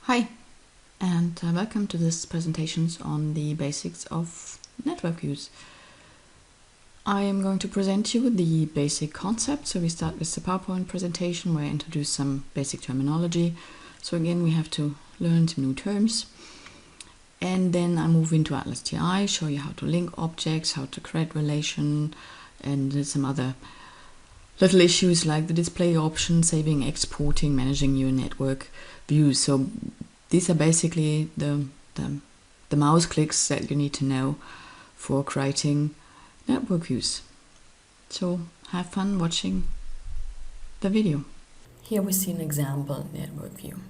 Hi, and welcome to this presentations on the basics of network views. I am going to present you the basic concept. So we start with the PowerPoint presentation where I introduce some basic terminology. So again, we have to learn some new terms. And then I move into ATLAS.ti, show you how to link objects, how to create relation, and some other little issues like the display option, saving, exporting, managing your network views. So these are basically the mouse clicks that you need to know for creating network views. So have fun watching the video. Here we see an example network view.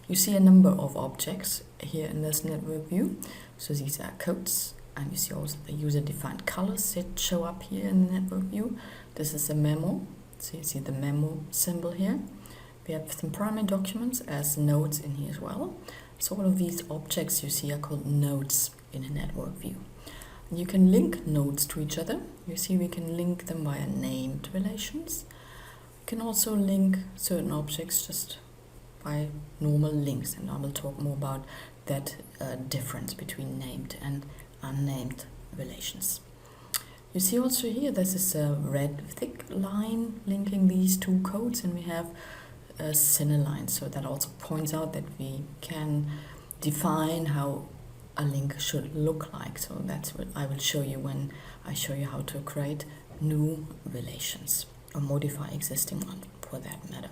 You see a number of objects here in this network view. So these are codes, and you see also the user-defined colors that show up here in the network view. This is a memo. So you see the memo symbol here. We have some primary documents as nodes in here as well. So all of these objects you see are called nodes in a network view. And you can link nodes to each other. You see we can link them via named relations. We can also link certain objects just by normal links, and I will talk more about that difference between named and unnamed relations. You see also here this is a red thick line linking these two codes, and we have a center line, so that also points out that we can define how a link should look like. So that's what I will show you when I show you how to create new relations or modify existing ones for that matter.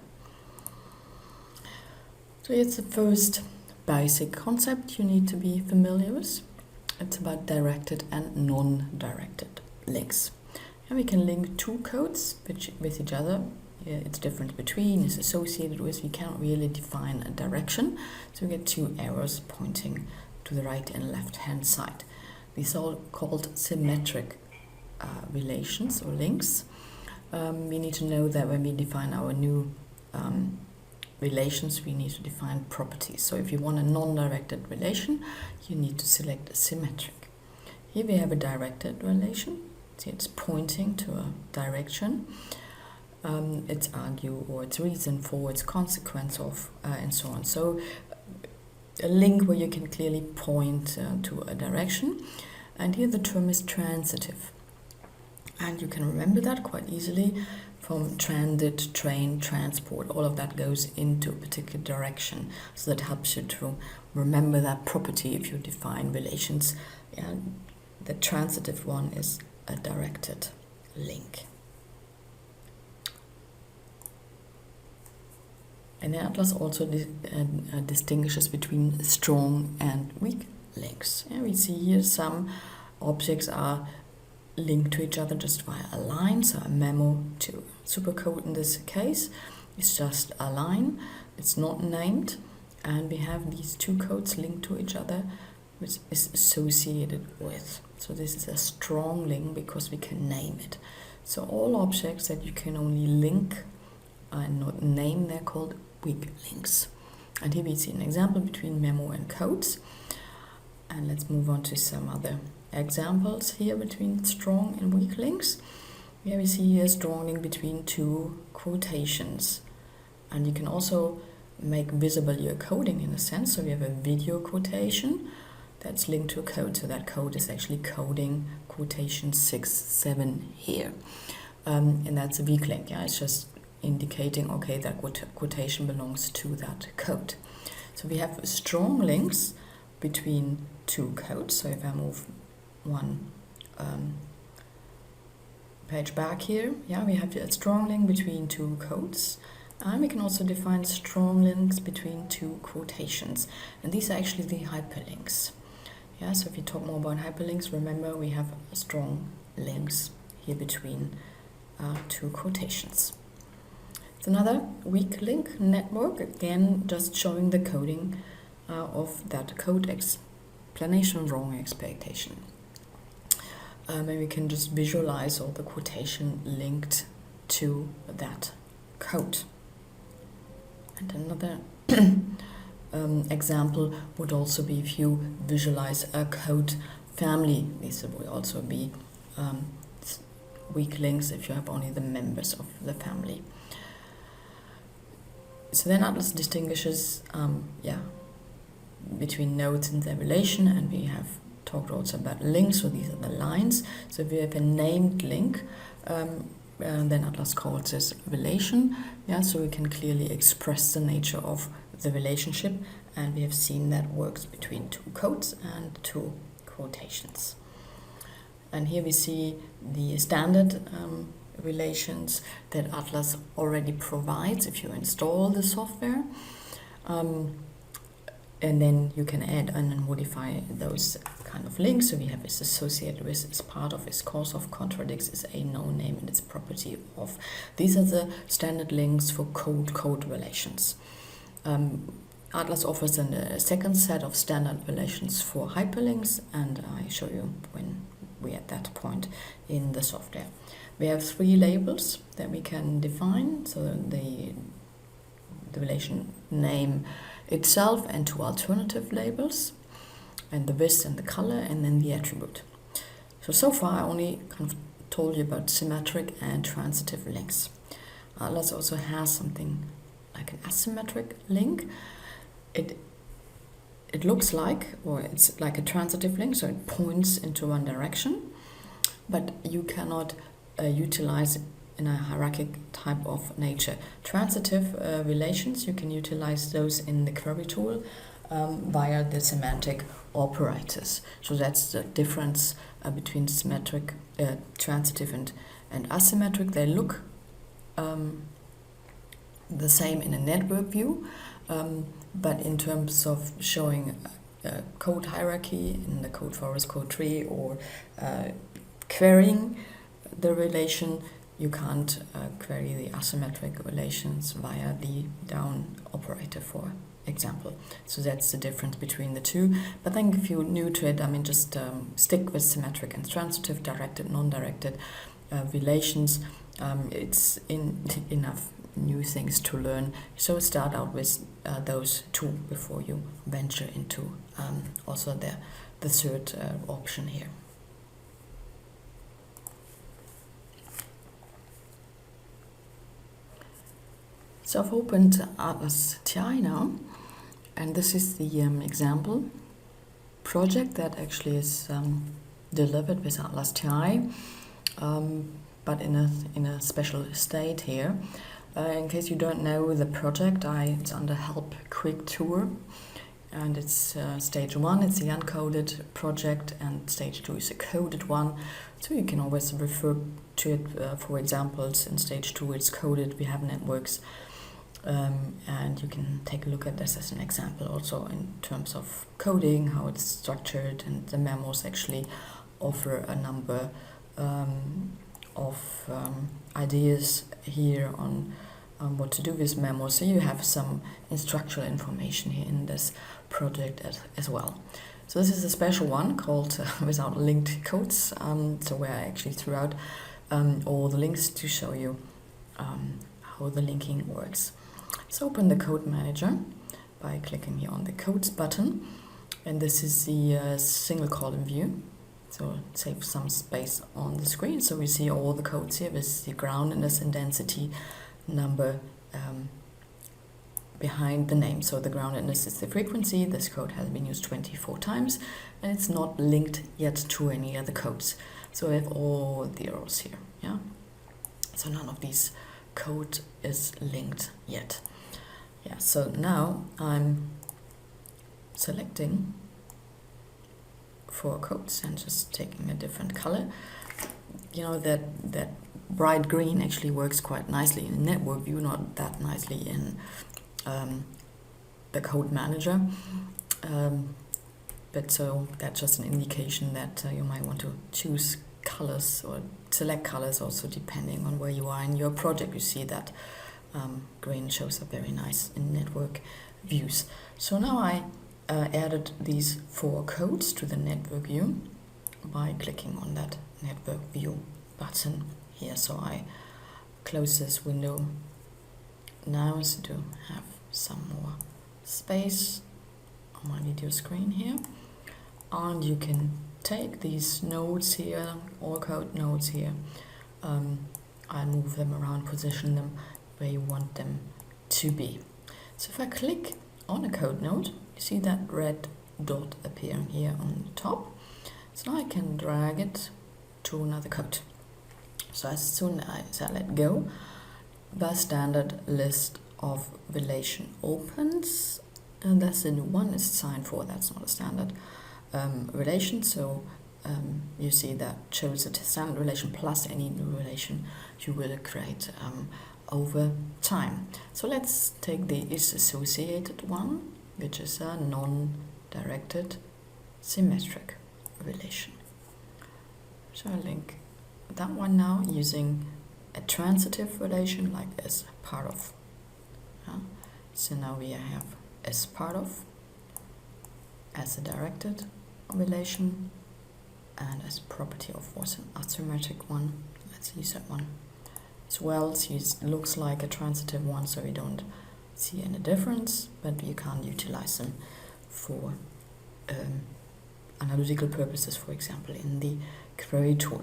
So it's the first basic concept you need to be familiar with. It's about directed and non-directed links. And we can link two codes with each other. Its difference between is associated with. We cannot really define a direction, so we get two arrows pointing to the right and left hand side. These are called symmetric relations or links. We need to know that when we define our new relations, we need to define properties. So if you want a non-directed relation, you need to select symmetric. Here we have a directed relation. See, it's pointing to a direction. Its argue or its reason for, its consequence of, and so on. So a link where you can clearly point to a direction. And here the term is transitive. And you can remember that quite easily from transit, train, transport. All of that goes into a particular direction. So that helps you to remember that property if you define relations. And the transitive one is a directed link. And Atlas also distinguishes between strong and weak links. And we see here some objects are linked to each other just via a line. So a memo to supercode in this case is just a line. It's not named. And we have these two codes linked to each other, which is associated with. So this is a strong link because we can name it. So all objects that you can only link and not name, they're called weak links. And here we see an example between memo and codes. And let's move on to some other examples here between strong and weak links. Here we see a strong link between two quotations. And you can also make visible your coding in a sense. So we have a video quotation that's linked to a code. So that code is actually coding quotation 6, 7 here. And that's a weak link. Yeah, it's just indicating, okay, that quotation belongs to that code. So we have strong links between two codes. So if I move one page back here, yeah, we have a strong link between two codes. And we can also define strong links between two quotations. And these are actually the hyperlinks. Yeah, so if you talk more about hyperlinks, remember we have strong links here between two quotations. Another weak link network, again just showing the coding of that code explanation, wrong expectation. And we can just visualize all the quotation linked to that code. And another example would also be if you visualize a code family. These would also be weak links if you have only the members of the family. So then Atlas distinguishes between nodes in the relation, and we have talked also about links, so these are the lines. So if we have a named link, then Atlas calls this relation. Yeah, so we can clearly express the nature of the relationship, and we have seen that works between two codes and two quotations. And here we see the standard relations that Atlas already provides if you install the software. And then you can add and modify those kind of links. So we have is associated with, is part of, is cause of, contradicts, is a known name, and its property of. These are the standard links for code relations. Atlas offers a second set of standard relations for hyperlinks, and I show you when we're at that point in the software. We have 3 labels that we can define. So the relation name itself and 2 alternative labels, and the width and the color, and then the attribute. So far I only kind of told you about symmetric and transitive links. Atlas also has something like an asymmetric link. It looks like, or it's like a transitive link, so it points into one direction, but you cannot utilize it in a hierarchic type of nature. Transitive relations, you can utilize those in the query tool via the semantic operators. So that's the difference between symmetric, transitive and asymmetric. They look the same in a network view, but in terms of showing code hierarchy in the code forest, code tree, or querying the relation, you can't query the asymmetric relations via the down operator, for example. So that's the difference between the two. But I think if you're new to it, I mean, just stick with symmetric and transitive, directed, non-directed relations. It's enough new things to learn. So start out with those 2 before you venture into also the third option here. So I've opened ATLAS.ti now, and this is the example project that actually is delivered with ATLAS.ti, but in a special state here. In case you don't know the project, it's under Help Quick Tour, and it's stage 1, it's the uncoded project, and stage 2 is a coded one. So you can always refer to it for examples. In stage 2 it's coded, we have networks. And you can take a look at this as an example also in terms of coding, how it's structured, and the memos actually offer a number of ideas here on what to do with memos. So you have some instructional information here in this project as well. So this is a special one called Without Linked Codes, so where I actually threw out all the links to show you how the linking works. So open the code manager by clicking here on the codes button, and this is the single column view, so save some space on the screen. So we see all the codes here with the groundedness and density number behind the name. So the groundedness is the frequency. This code has been used 24 times, and it's not linked yet to any other codes. So we have all the arrows here, yeah? So none of these code is linked yet. Yeah, so now I'm selecting 4 codes and just taking a different color. You know that bright green actually works quite nicely in a network view, not that nicely in the code manager. But so that's just an indication that you might want to choose colors or select colors also depending on where you are in your project. You see that green shows up very nice in network views. So now I added these 4 codes to the network view by clicking on that network view button here. So I close this window now so to have some more space on my video screen here. And you can take these nodes here, all code nodes here, and move them around, position them where you want them to be. So if I click on a code node, you see that red dot appearing here on the top. So now I can drag it to another code. So as soon as I let go, the standard list of relation opens, and that's a new one. It's assigned for, that's not a standard relation. So you see that shows a standard relation plus any new relation you will create over time. So let's take the is-associated one, which is a non-directed symmetric relation. So I link that one now using a transitive relation like as part of. So now we have as part of, as a directed relation, and as property of was an asymmetric one. Let's use that one as well. It looks like a transitive one, so we don't see any difference, but you can't utilize them for analytical purposes, for example, in the query tool.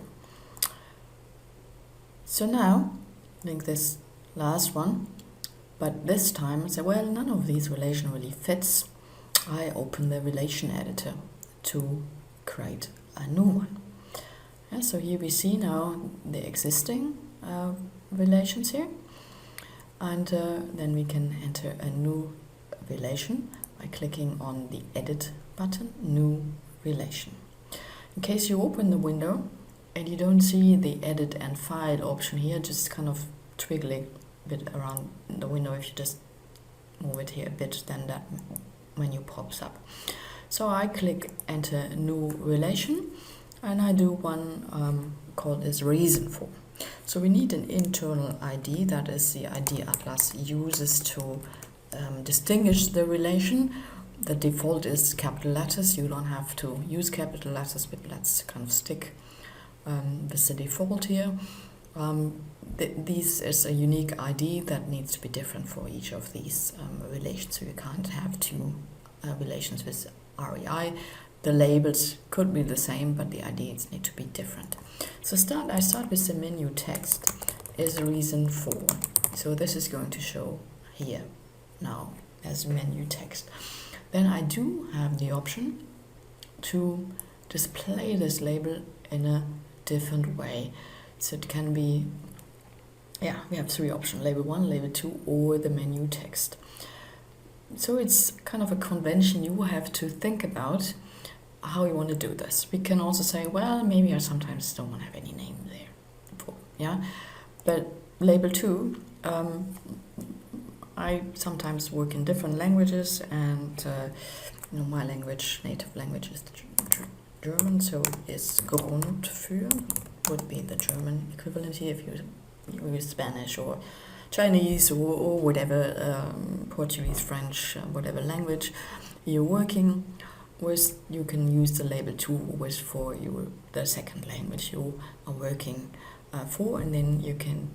So now, link this last one, but this time I say, well, none of these relation really fits. I open the relation editor to create a new one. So here we see now the existing relations here, and then we can enter a new relation by clicking on the edit button, new relation. In case you open the window and you don't see the edit and file option here, just kind of twiggling a bit around the window. If you just move it here a bit, then that menu pops up. So I click enter new relation, and I do one called as reason for. So we need an internal ID, that is the ID Atlas uses to distinguish the relation. The default is capital letters. You don't have to use capital letters, but let's kind of stick with the default here. This is a unique ID that needs to be different for each of these relations. So you can't have two relations with REI. The labels could be the same, but the IDs need to be different. So I start with the menu text is a reason for. So this is going to show here now as menu text. Then I do have the option to display this label in a different way. So it can be, we have three options, label 1, label 2, or the menu text. So it's kind of a convention you have to think about how you want to do this. We can also say, well, maybe I sometimes don't want to have any name there. But label 2, I sometimes work in different languages, and my native language is German, so it's Grund für would be the German equivalent here. If you use Spanish or Chinese or whatever, Portuguese, French, whatever language you're working with, you can use the label 2 always for the second language you are working for, and then you can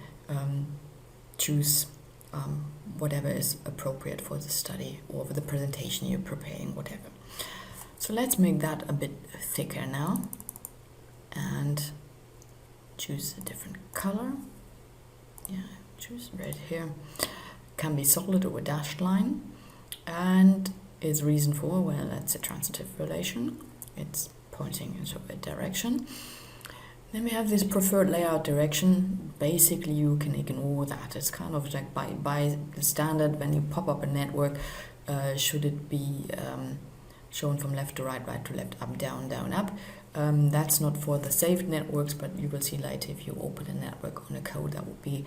choose whatever is appropriate for the study or for the presentation you're preparing, whatever. So let's make that a bit thicker now and choose a different color. Choose red here. Can be solid or a dashed line, and is reason for, well, that's a transitive relation. It's pointing into a direction. Then we have this preferred layout direction. Basically, you can ignore that. It's kind of like by standard, when you pop up a network, should it be shown from left to right, right to left, up, down, down, up. That's not for the saved networks, but you will see later if you open a network on a code, that would be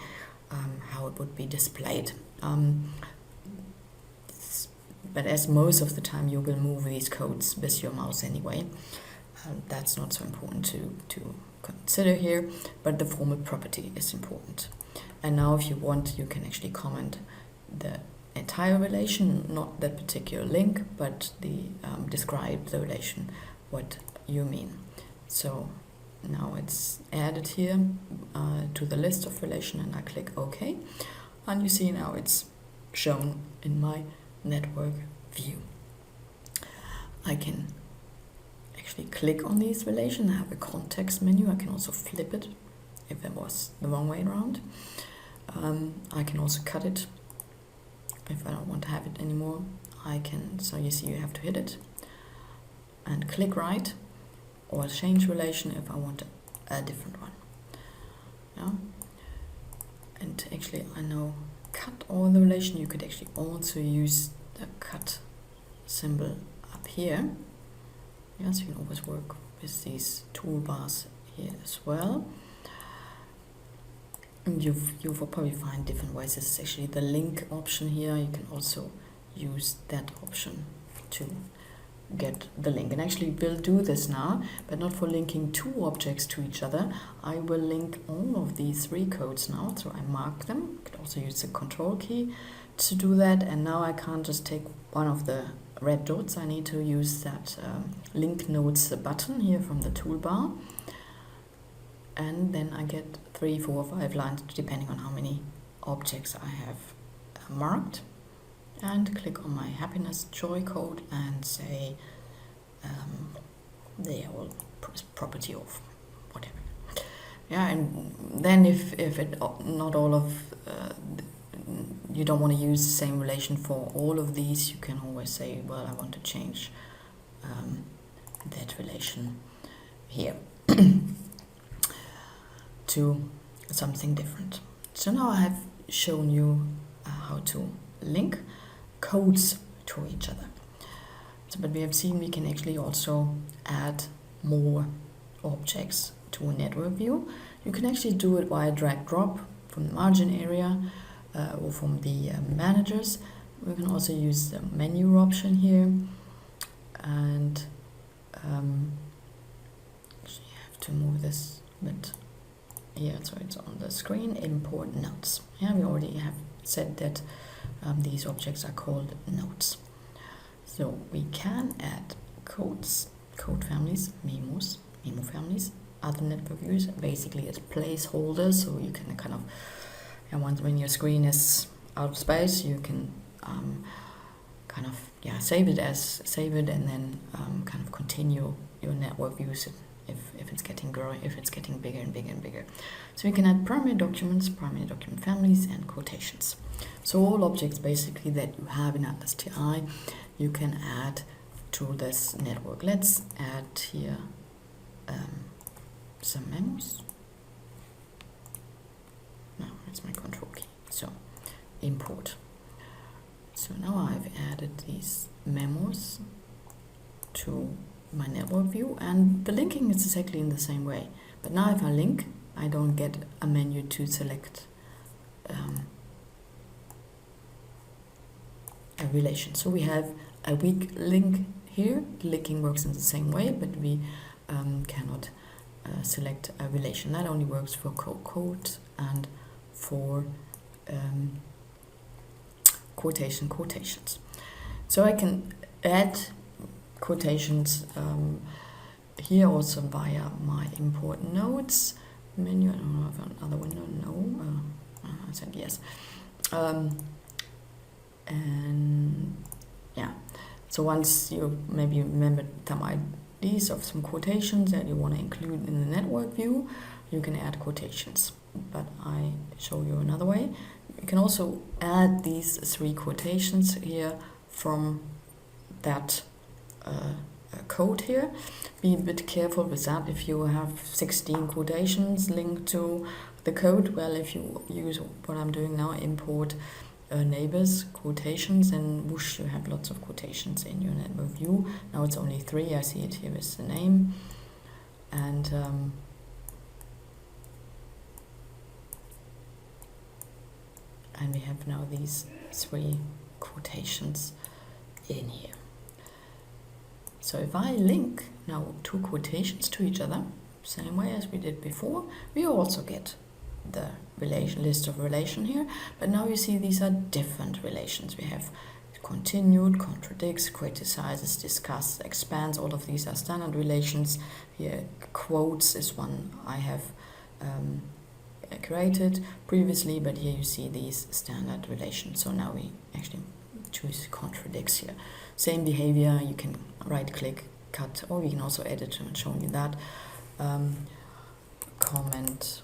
how it would be displayed. But as most of the time you will move these codes with your mouse anyway, that's not so important to consider here, but the formal property is important. And now if you want, you can actually comment the entire relation, not that particular link, but describe the relation, what you mean. So now it's added here to the list of relation, and I click OK, and you see now it's shown in my network view. I can actually click on these relations. I have a context menu. I can also flip it if it was the wrong way around. I can also cut it if I don't want to have it anymore. I can, so you see you have to hit it and click right, or change relation if I want a different one. Yeah. And actually I know cut all the relation. You could actually also use the cut symbol up here. Yes, you can always work with these toolbars here as well. And you will probably find different ways. This is actually the link option here. You can also use that option to get the link. And actually we'll do this now, but not for linking two objects to each other. I will link all of these three codes now. So I mark them. You could also use the control key to do that. And now I can't just take one of the red dots. I need to use that link nodes button here from the toolbar. And then I get 3, 4, 5 lines depending on how many objects I have marked. And click on my happiness joy code and say the whole property of whatever. Yeah, and then if it not all of you don't want to use the same relation for all of these, you can always say, well, I want to change that relation here to something different. So now I have shown you how to link codes to each other. So, but we have seen we can actually also add more objects to a network view. You can actually do it via drag drop from the margin area or from the managers. We can also use the menu option here, and actually I have to move this a bit here so it's on the screen. Import nodes. Yeah, we already have said that these objects are called nodes. So we can add codes, code families, memos, memo families, other network views, basically as placeholders. So you can kind of, and once when your screen is out of space, you can kind of save it and then kind of continue your network views if it's getting growing, if it's getting bigger and bigger and bigger. So we can add primary documents, primary document families, and quotations. So all objects basically that you have in ATLAS.ti, you can add to this network. Let's add here some memos. No, it's my control key. So import. So now I've added these memos to my network view, and the linking is exactly in the same way. But now if I link, I don't get a menu to select a relation. So we have a weak link here. The linking works in the same way, but we cannot select a relation. That only works for quotes and for quotations. So I can add quotations here also via my import nodes menu. I don't know if I have another window. No, I said yes. And yeah, so once you maybe remember some IDs of some quotations that you want to include in the network view, you can add quotations. But I show you another way. You can also add these 3 quotations here from that code here. Be a bit careful with that. If you have 16 quotations linked to the code, well, if you use what I'm doing now, import neighbors quotations, and whoosh, you have lots of quotations in your network view. Now it's only 3. I see it here with the name, and we have now these 3 quotations in here. So if I link now 2 quotations to each other, same way as we did before, we also get the list of relation here. But now you see these are different relations. We have continued, contradicts, criticizes, discuss, expands. All of these are standard relations. Here, quotes is one I have created previously, but here you see these standard relations. So now we actually choose contradicts here. Same behavior, you can right click, cut, or you can also edit, and show you that. Comment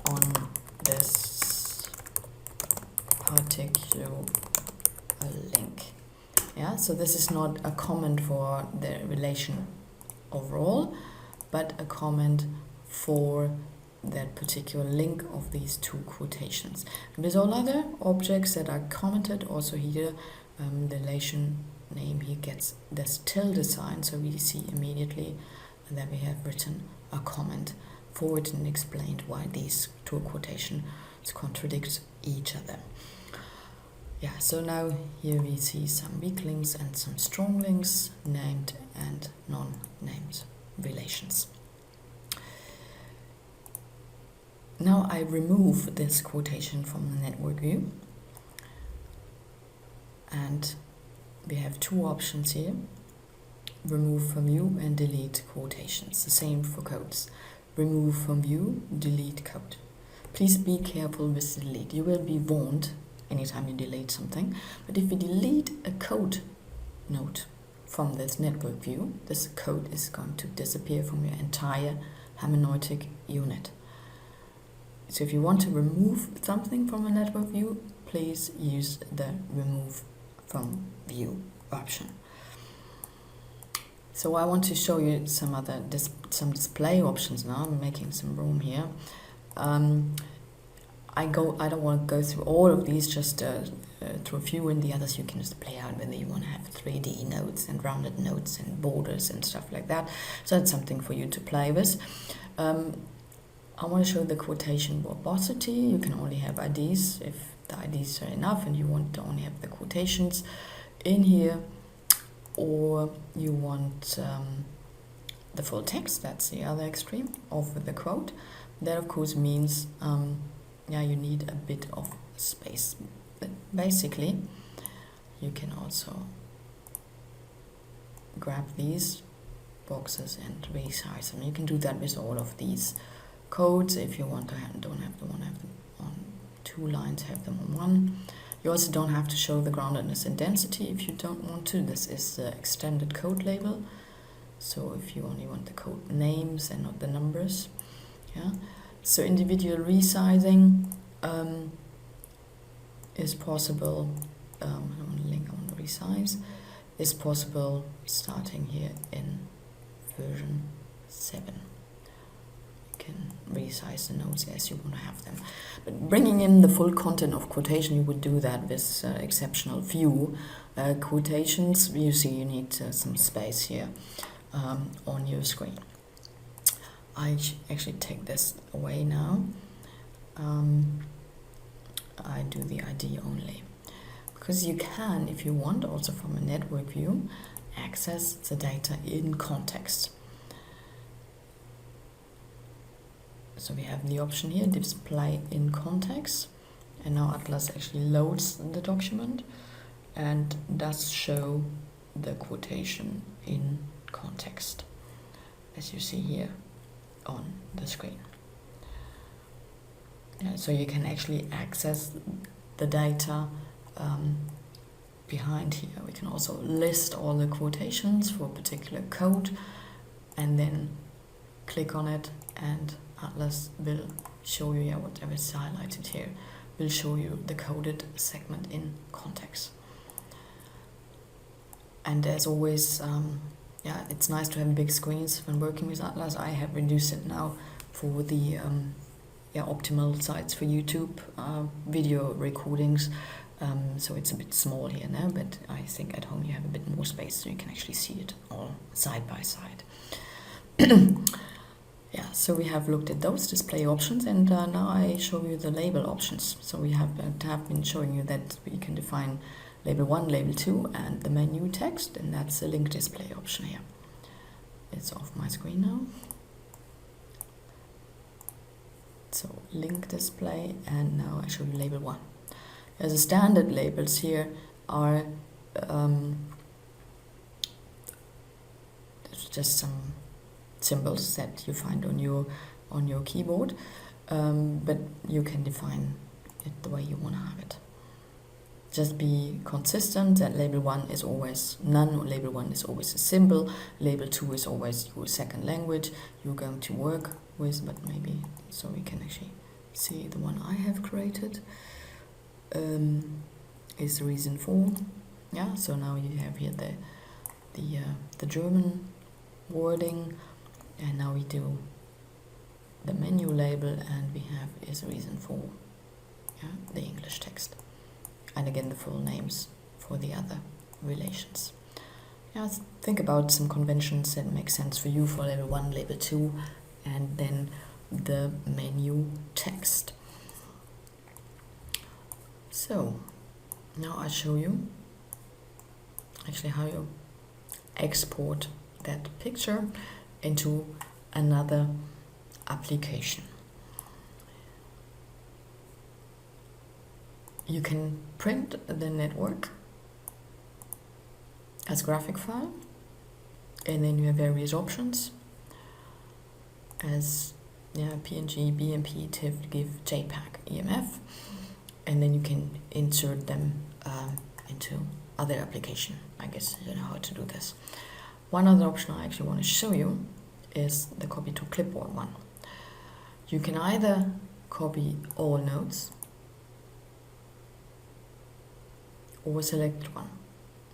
on this particular particular link. Yeah, so this is not a comment for the relation overall, but a comment for that particular link of these two quotations. And with all other objects that are commented, also here the relation name here gets this tilde sign, so we see immediately that we have written a comment for it and explained why these two quotations contradict each other. Yeah, so now here we see some weak links and some strong links, named and non-named relations. Now I remove this quotation from the network view, and we have two options here: remove from view and delete quotations. The same for codes. Remove from view, delete code. Please be careful with the delete. You will be warned anytime you delete something, but if you delete a code node from this network view, this code is going to disappear from your entire hermeneutic unit. So if you want to remove something from a network view, please use the remove from view option. So I want to show you some other some display options now. I'm making some room here. I don't want to go through all of these, just through a few, and the others you can just play out whether you want to have 3D nodes and rounded nodes and borders and stuff like that. So that's something for you to play with. I want to show the quotation verbosity. You can only have IDs if the IDs are enough and you want to only have the quotations in here, or you want the full text. That's the other extreme of the quote. That of course means you need a bit of space, but basically you can also grab these boxes and resize them. You can do that with all of these codes. If you want to don't have them on two lines, have them on one. You also don't have to show the groundedness and density if you don't want to. This is the extended code label, so if you only want the code names and not the numbers. Yeah. So individual resizing is possible. I want to link, I want to resize. Is possible starting here in version 7. You can resize the nodes as you want to have them. But bringing in the full content of quotation, you would do that with exceptional few quotations. You see you need some space here on your screen. I actually take this away now. I do the ID only, because you can, if you want, also from a network view, access the data in context. So we have the option here, display in context, and now Atlas actually loads the document and does show the quotation in context, as you see here on the screen. Yeah, so you can actually access the data behind here. We can also list all the quotations for a particular code and then click on it, and Atlas will show you, whatever is highlighted here, will show you the coded segment in context. And as always, it's nice to have big screens when working with Atlas. I have reduced it now for the optimal sites for YouTube video recordings. So it's a bit small here now, but I think at home you have a bit more space, so you can actually see it all side by side. Yeah, so we have looked at those display options, and now I show you the label options. So we have been showing you that we can define label 1, label 2, and the menu text, and that's the link display option here. It's off my screen now. So link display, and now I show you label 1. As the standard labels here are just some symbols that you find on your keyboard, but you can define it the way you want to have it. Just be consistent that label 1 is always none, or label 1 is always a symbol, label 2 is always your second language you're going to work with, but maybe so we can actually see the one I have created. is the reason for. Yeah, so now you have here the German wording, and now we do the menu label, and we have is the reason for, yeah, the English text, and again the full names for the other relations. Yeah, think about some conventions that make sense for you for level 1, level 2, and then the menu text. So now I show you actually how you export that picture into another application. You can print the network as graphic file, and then you have various options as PNG, BMP, TIFF, GIF, JPEG, EMF, and then you can insert them into other application. I guess you know how to do this. One other option I actually want to show you is the copy to clipboard one. You can either copy all nodes or select one.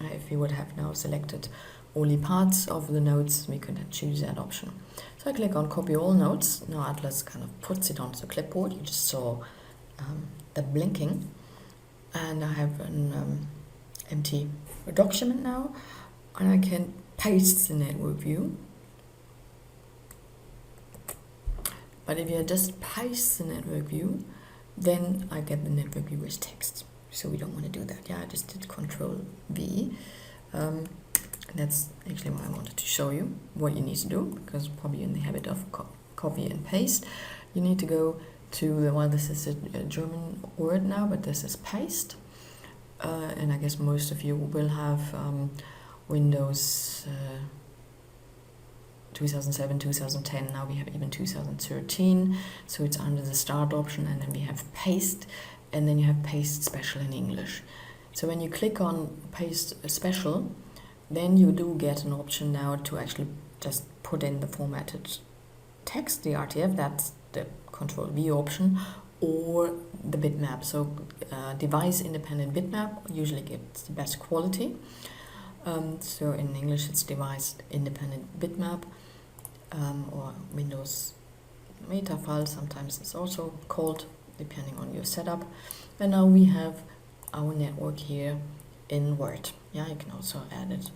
If you would have now selected only parts of the nodes, we could choose that option. So I click on copy all nodes. Now Atlas kind of puts it onto the clipboard. You just saw the blinking, and I have an empty document now, and I can paste the network view. But if you just paste the network view, then I get the network view as text. So we don't want to do that. Yeah, I just did Control V. That's actually what I wanted to show you, what you need to do, because probably in the habit of copy and paste. You need to go to, well, this is a German word now, but this is paste. And I guess most of you will have Windows 2007, 2010, now we have even 2013, so it's under the start option, and then we have paste, and then you have paste special in English. So when you click on paste special, then you do get an option now to actually just put in the formatted text, the RTF, that's the Control V option, or the bitmap. So device independent bitmap usually gets the best quality. So in English it's device independent bitmap, or Windows meta file, sometimes it's also called, depending on your setup. And now we have our network here in Word. Yeah, you can also add it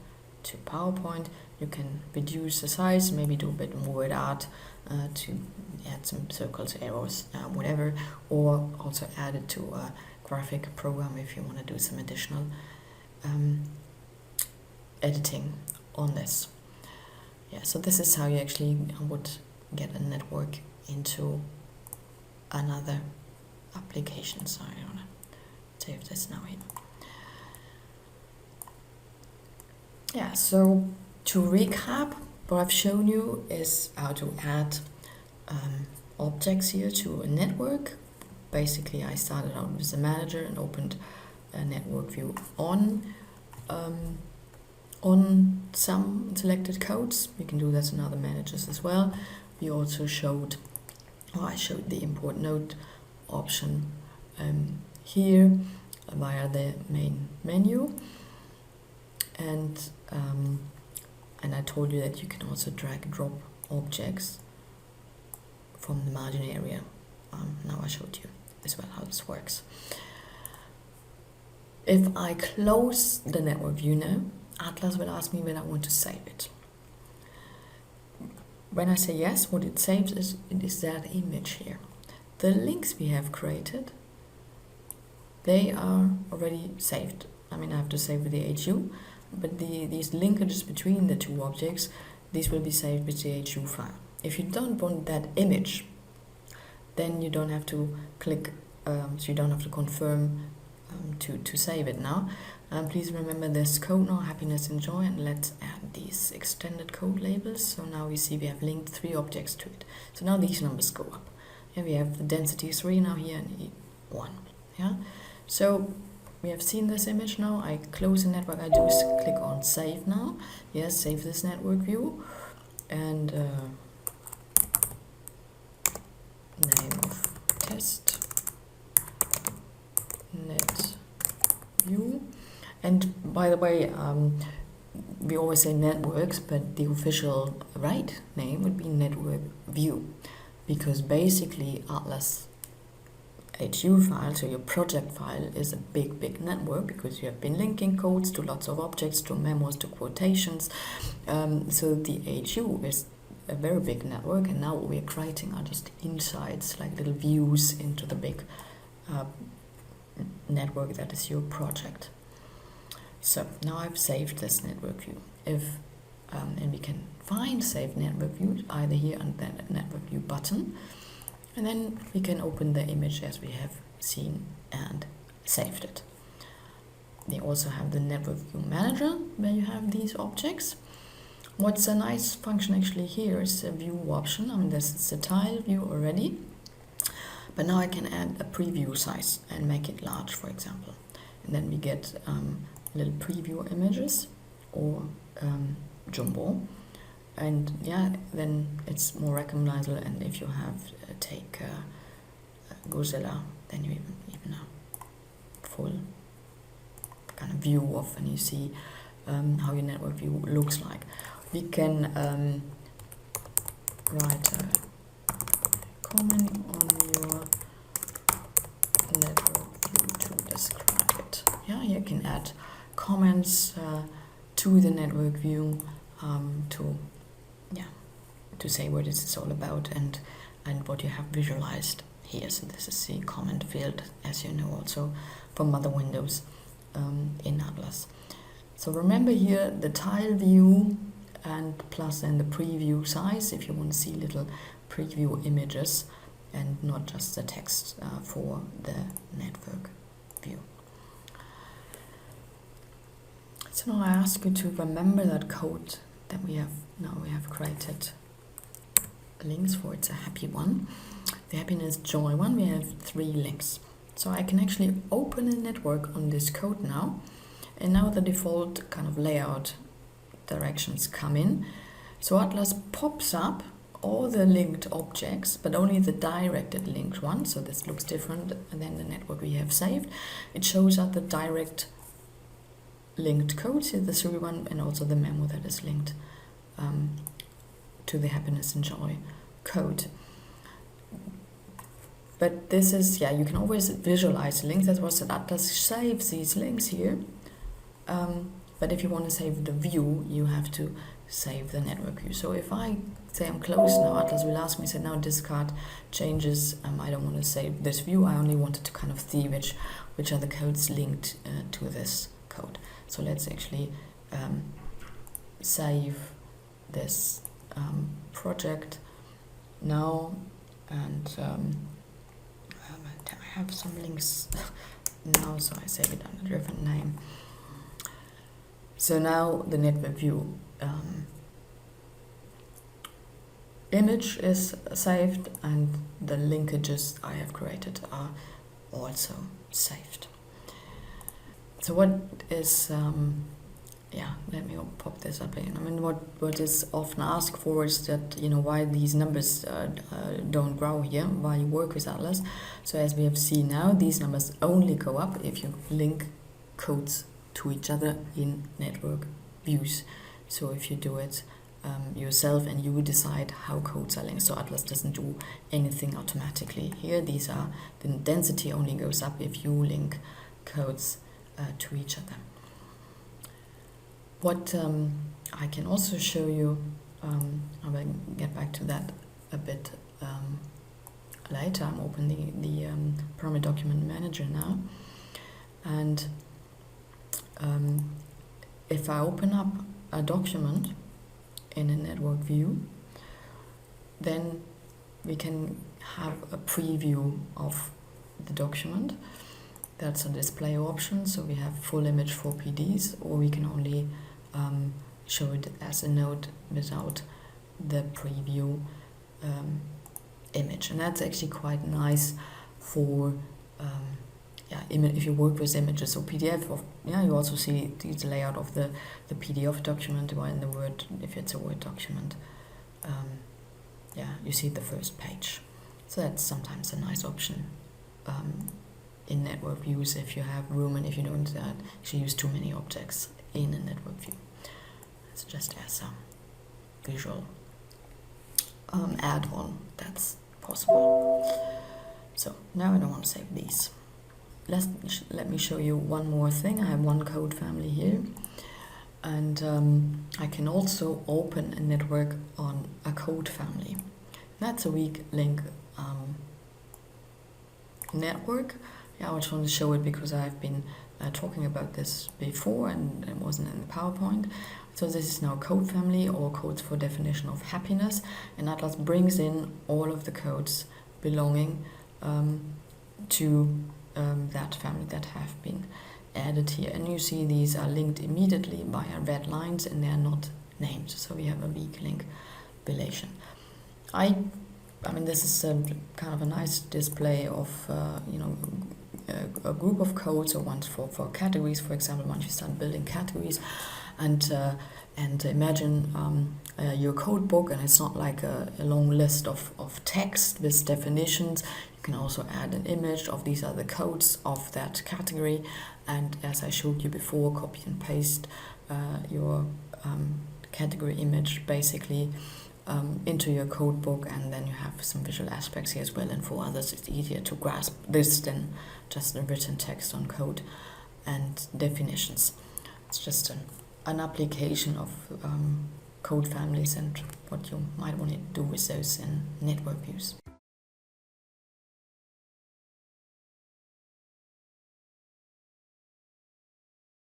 to PowerPoint. You can reduce the size, maybe do a bit more word art to add some circles, arrows, whatever, or also add it to a graphic program if you want to do some additional editing on this. Yeah, so this is how you actually would get a network into another application. So I want to save this now here. Yeah, so to recap, what I've shown you is how to add objects here to a network. Basically, I started out with the manager and opened a network view on some selected codes. You can do that in other managers as well. We also showed, or I showed the import node option here via the main menu, and I told you that you can also drag and drop objects from the margin area. Now I showed you as well how this works. If I close the network view now, Atlas will ask me when I want to save it. When I say yes, what it saves is that image here. The links we have created, they are already saved. I mean, I have to save with the HU, but these linkages between the two objects, these will be saved with the HU file. If you don't want that image, then you don't have to click, so you don't have to confirm to save it now. Please remember this code now, happiness and joy, and let's add these extended code labels. So now we see we have linked 3 objects to it. So now these numbers go up. Here we have the density 3 now here and 1. Yeah. So we have seen this image now. I close the network. I do click on save now. Yes, save this network view, and name of test net view. And by the way, we always say networks, but the official right name would be network view, because basically ATLAS.hu file, so your project file, is a big network, because you have been linking codes to lots of objects, to memos, to quotations. So the ATLAS.hu is a very big network, and now what we're creating are just insights, like little views into the big network that is your project. So now I've saved this network view. And we can find save network view either here under the network view button, and then we can open the image as we have seen and saved it. They also have the network view manager, where you have these objects. What's a nice function actually here is the view option. I mean, this is a tile view already, but now I can add a preview size and make it large, for example. And then we get little preview images, or jumbo, and yeah, then it's more recognizable. And if you have take Godzilla, then you even a full kind of view of, and you see how your network view looks like. We can write a comment on your network view to describe it. Yeah, you can add comments to the network view to say what this is all about and what you have visualized here. So this is the comment field, as you know, also from other windows in Atlas. So remember here the tile view and plus then the preview size if you want to see little preview images and not just the text for the network view. So now I ask you to remember that code that we have created links for. It's a happy one. The happiness joy one, we have 3 links. So I can actually open a network on this code now, and now the default kind of layout directions come in. So Atlas pops up all the linked objects, but only the directed linked one. So this looks different than the network we have saved. It shows up the direct linked codes, here the 3 one, and also the memo that is linked to the happiness and joy code. But this is, you can always visualize links. That was that Atlas saves these links here. But if you want to save the view, you have to save the network view. So if I say I'm close now, Atlas will ask me, say now discard changes. I don't want to save this view. I only wanted to kind of see which are the codes linked to this code. So let's actually save this project now, and I have some links now, so I save it under a different name. So now the network view image is saved, and the linkages I have created are also saved. So what is let me pop this up again. I mean, what is often asked for is that, why these numbers don't grow here while you work with Atlas. So as we have seen now, these numbers only go up if you link codes to each other in network views. So if you do it yourself and you decide how codes are linked, so Atlas doesn't do anything automatically here. The density only goes up if you link codes to each other. What I can also show you, I will get back to that a bit later. I'm opening the Pyramid Document Manager now, and if I open up a document in a network view, then we can have a preview of the document. That's a display option, so we have full image for PDs, or we can only show it as a node without the preview image. And that's actually quite nice for if you work with images or PDF. You also see the layout of the PDF document, while in the Word, if it's a Word document, you see the first page. So that's sometimes a nice option in network views if you have room and if you don't actually use too many objects in a network view. It's just as a visual add-on that's possible. So now I don't want to save these. Let me show you one more thing. I have one code family here, and I can also open a network on a code family. That's a weak link network. Yeah, I just want to show it because I've been talking about this before and it wasn't in the PowerPoint. So this is now code family, or codes for definition of happiness, and Atlas brings in all of the codes belonging to that family that have been added here. And you see these are linked immediately by red lines and they are not named, so we have a weak link relation. I mean, this is kind of a nice display of a group of codes, or ones for categories. For example, once you start building categories, and imagine your code book, and it's not like a long list of text with definitions. You can also add an image of these are the codes of that category, and as I showed you before, copy and paste your category image basically into your code book, and then you have some visual aspects here as well. And for others it's easier to grasp this than just the written text on code and definitions. It's just an application of code families and what you might want to do with those in network views.